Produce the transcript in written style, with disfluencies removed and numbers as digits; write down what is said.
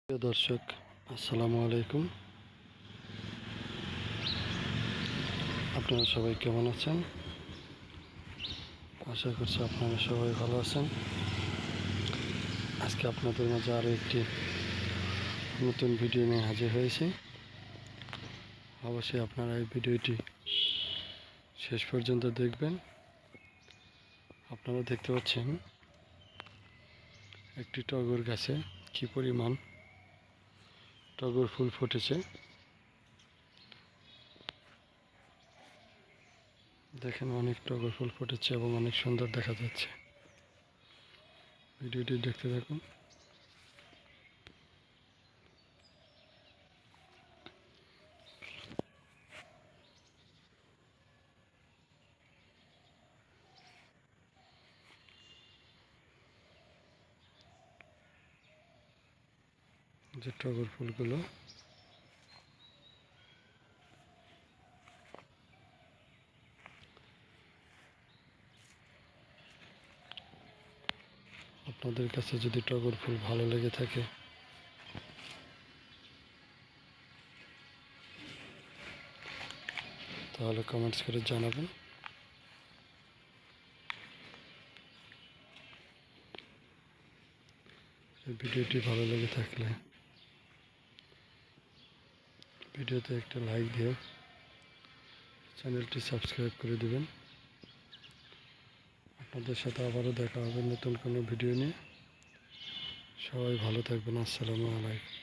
প্রিয় দর্শক, আসসালামু আলাইকুম। আপনারা সবাই কেমন আছেন? আশা করছি আপনারা সবাই ভালো আছেন। আজকে আপনাদের মাঝে আরও একটি নতুন ভিডিও নিয়ে হাজির হয়েছি। অবশ্যই আপনারা এই ভিডিওটি শেষ পর্যন্ত দেখবেন। আপনারা দেখতে পাচ্ছেন একটি টগর গাছে কী পরিমাণ টগর ফুল ফুটেছে। দেখেন, অনেক টগর ফুল ফুটেছে এবং অনেক সুন্দর দেখা যাচ্ছে। ভিডিওটি দেখতে থাকুন। যে টগর ফুলগুলো আপনাদের কাছে যদি টগর ফুল ভালো লেগে থাকে তাহলে কমেন্টস করে জানাবেন। এই ভিডিওটি ভালো লেগে থাকলে ভিডিওতে একটা লাইক দিয়ে চ্যানেলটি সাবস্ক্রাইব করে দেবেন। আপনাদের সাথে আবারও দেখা হবে নতুন কোনো ভিডিও নিয়ে। সবাই ভালো থাকবেন। আসসালামু আলাইকুম।